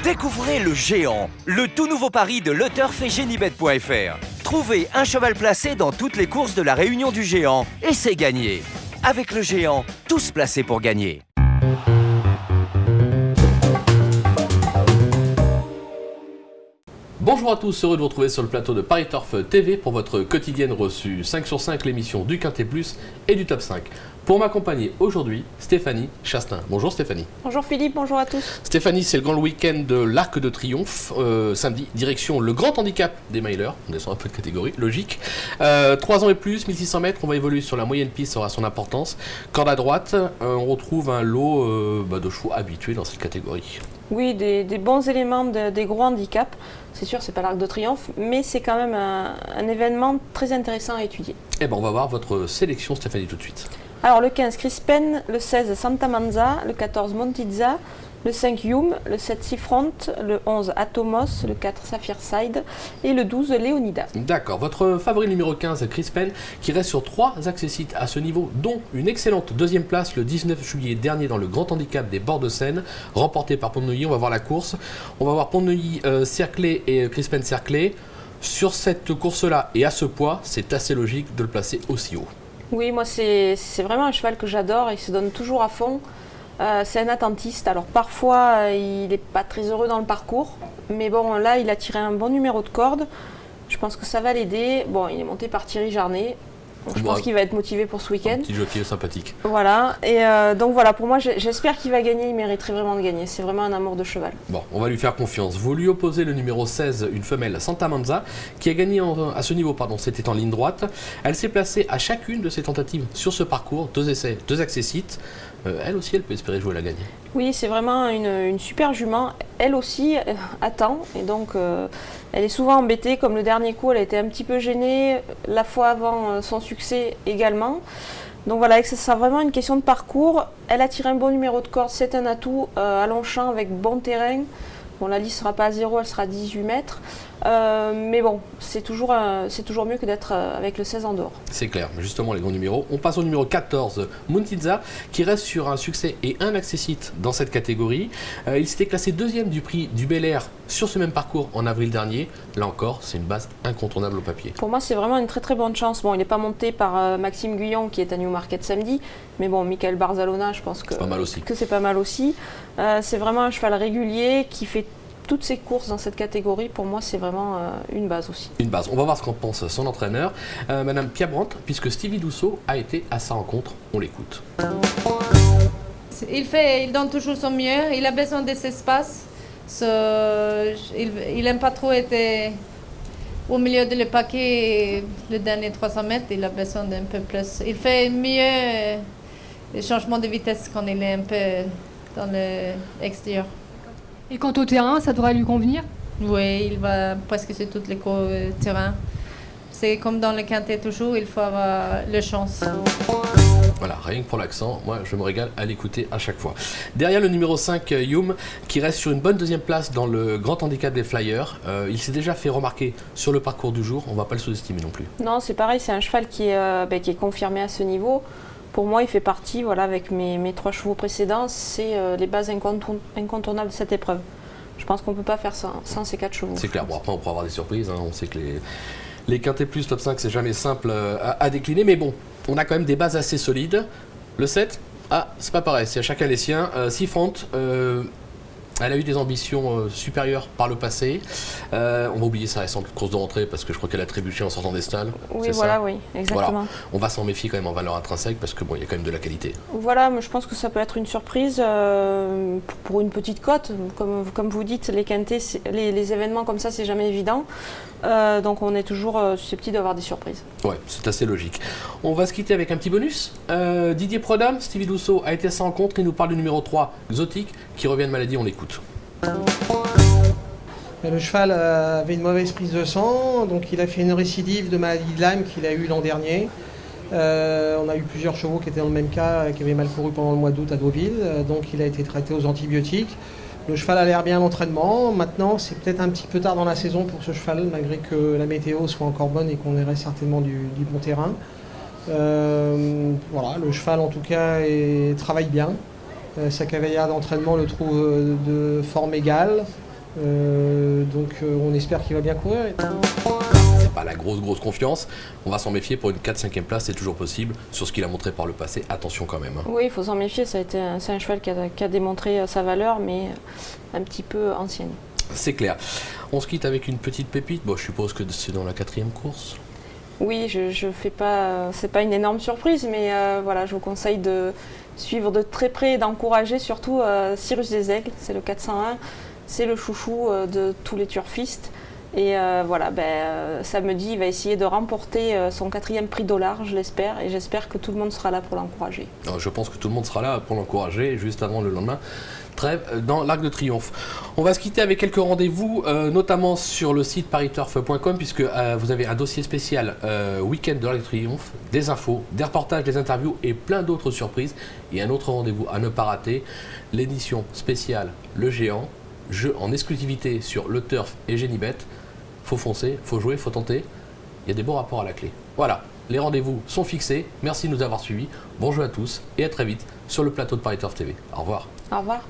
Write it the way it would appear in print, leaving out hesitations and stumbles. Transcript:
Découvrez le Géant, le tout nouveau pari de LeTurf et Génibet.fr. Trouvez un cheval placé dans toutes les courses de la Réunion du Géant et c'est gagné. Avec le Géant, tous placés pour gagner. Bonjour à tous, heureux de vous retrouver sur le plateau de Paris Turf TV pour votre quotidienne reçue 5 sur 5, l'émission du Quintet Plus et du Top 5. Pour m'accompagner aujourd'hui, Stéphanie Chastain. Bonjour Stéphanie. Bonjour Philippe, bonjour à tous. Stéphanie, c'est le grand week-end de l'Arc de Triomphe. Samedi, direction le grand handicap des milers. On descend un peu de catégorie, logique. 3 ans et plus, 1600 mètres, on va évoluer sur la moyenne piste, ça aura son importance. Corde à droite, on retrouve un lot de chevaux habitués dans cette catégorie. Oui, des bons éléments des gros handicaps. C'est sûr, c'est pas l'Arc de Triomphe, mais c'est quand même un événement très intéressant à étudier. Eh ben, on va voir votre sélection, Stéphanie, tout de suite. Alors le 15 Crispen, le 16 Santa Manza, le 14 Montizza, le 5 Hume, le 7 Seafront, le 11 Atomos, le 4 Sapphire-Side et le 12 Leonida. D'accord, votre favori numéro 15 Crispen qui reste sur 3 accessites à ce niveau, dont une excellente deuxième place le 19 juillet dernier dans le grand handicap des bords de Seine, remporté par Pont-de-Neuilly. On va voir la course, on va voir Pont-de-Neuilly cerclé et Crispen cerclé. Sur cette course-là et à ce poids, c'est assez logique de le placer aussi haut. Oui, moi c'est vraiment un cheval que j'adore, il se donne toujours à fond. C'est un attentiste, alors parfois il n'est pas très heureux dans le parcours, mais bon là il a tiré un bon numéro de corde, je pense que ça va l'aider. Bon, il est monté par Thierry Jarnet, je pense qu'il va être motivé pour ce week-end. Un petit jockey sympathique. Voilà, et donc voilà, pour moi j'espère qu'il va gagner, il mériterait vraiment de gagner, c'est vraiment un amour de cheval. Bon, on va lui faire confiance. Vous lui opposez le numéro 16, une femelle Santa Manza, qui a gagné à ce niveau, c'était en ligne droite. Elle s'est placée à chacune de ses tentatives sur ce parcours, 2 essais, 2 accessites. Elle aussi, elle peut espérer jouer la gagner. Oui, c'est vraiment une super jument. Elle aussi attend, et donc elle est souvent embêtée. Comme le dernier coup, elle a été un petit peu gênée, la fois avant son succès également. Donc voilà, ça sera vraiment une question de parcours. Elle a tiré un bon numéro de corde, c'est un atout à Longchamp avec bon terrain. Bon, la liste ne sera pas à 0, elle sera à 18 mètres. Mais bon, c'est toujours mieux que d'être avec le 16 en dehors. C'est clair, mais justement les bons numéros. On passe au numéro 14, Montizza, qui reste sur un succès et un accessite dans cette catégorie. Il s'était classé deuxième du prix du Bel Air sur ce même parcours en avril dernier. Là encore, c'est une base incontournable au papier. Pour moi, c'est vraiment une très très bonne chance. Bon, il n'est pas monté par Maxime Guyon qui est à Newmarket samedi, mais bon, Michael Barzalona, je pense que c'est pas mal aussi. C'est vraiment un cheval régulier qui fait toutes ses courses dans cette catégorie. Pour moi, c'est vraiment une base aussi. Une base. On va voir ce qu'en pense son entraîneur, Madame Pia Brandt, puisque Stevie Dousseau a été à sa rencontre. On l'écoute. Il donne toujours son mieux. Il a besoin de cet espace. Il n'aime pas trop être au milieu de le paquet. Le dernier 300 mètres, il a besoin d'un peu plus. Il fait mieux les changements de vitesse quand il est un peu dans l'extérieur. Et quant au terrain, ça devrait lui convenir? Oui, il va presque sur tous les terrains. C'est comme dans le quintet toujours, il faut avoir la chance. Voilà, rien que pour l'accent, moi je me régale à l'écouter à chaque fois. Derrière le numéro 5, Hume, qui reste sur une bonne deuxième place dans le grand handicap des Flyers. Il s'est déjà fait remarquer sur le parcours du jour, on ne va pas le sous-estimer non plus. Non, c'est pareil, c'est un cheval qui est confirmé à ce niveau. Pour moi, il fait partie, voilà, avec mes 3 chevaux précédents, c'est les bases incontournables de cette épreuve. Je pense qu'on ne peut pas faire ça sans ces 4 chevaux. C'est clair, bon après on pourra avoir des surprises, on sait que les quintés plus top 5 c'est jamais simple à décliner, mais bon, on a quand même des bases assez solides. Le 7, c'est pas pareil, c'est à chacun les siens. Seafront, elle a eu des ambitions supérieures par le passé. On va oublier sa récente course de rentrée parce que je crois qu'elle a trébuché en sortant des stalles. Oui, voilà, oui, exactement. Voilà. On va s'en méfier quand même en valeur intrinsèque parce que bon, il y a quand même de la qualité. Voilà, mais je pense que ça peut être une surprise pour une petite cote. Comme vous dites, les quintés, les événements comme ça, c'est jamais évident. Donc on est toujours susceptible d'avoir des surprises. Ouais, c'est assez logique. On va se quitter avec un petit bonus. Didier Prodam, Stevie Dousseau a été à sa rencontre. Il nous parle du numéro 3, Xotic, qui revient de maladie. On l'écoute. Le cheval avait une mauvaise prise de sang, donc il a fait une récidive de maladie de Lyme qu'il a eu l'an dernier. On a eu plusieurs chevaux qui étaient dans le même cas, qui avaient mal couru pendant le mois d'août à Deauville, donc il a été traité aux antibiotiques. Le cheval a l'air bien à l'entraînement. Maintenant, c'est peut-être un petit peu tard dans la saison pour ce cheval, malgré que la météo soit encore bonne et qu'on aurait certainement du bon terrain. Voilà, le cheval en tout cas travaille bien. Sa cavalière d'entraînement le trouve de forme égale. Donc on espère qu'il va bien courir. C'est pas la grosse confiance. On va s'en méfier pour une 4-5e place, c'est toujours possible. Sur ce qu'il a montré par le passé, attention quand même. Oui, il faut s'en méfier. C'est un cheval qui a démontré sa valeur, mais un petit peu ancienne. C'est clair. On se quitte avec une petite pépite. Bon, je suppose que c'est dans la 4e course. Oui, je fais pas. C'est pas une énorme surprise, mais voilà, je vous conseille de suivre de très près et d'encourager surtout Cyrus des Aigles. C'est le 401. C'est le chouchou de tous les turfistes. Et voilà, samedi, il va essayer de remporter son 4e prix dollar, je l'espère. Et j'espère que tout le monde sera là pour l'encourager. Alors, je pense que tout le monde sera là pour l'encourager juste avant le lendemain. Trêve dans l'Arc de Triomphe. On va se quitter avec quelques rendez-vous, notamment sur le site pariturf.com, puisque vous avez un dossier spécial week-end de l'Arc de Triomphe, des infos, des reportages, des interviews et plein d'autres surprises. Et un autre rendez-vous à ne pas rater, l'édition spéciale Le Géant, jeu en exclusivité sur le Turf et Genibet. Faut foncer, faut jouer, faut tenter. Il y a des bons rapports à la clé. Voilà, les rendez-vous sont fixés. Merci de nous avoir suivis. Bon jeu à tous et à très vite sur le plateau de Paris Turf TV. Au revoir. Au revoir.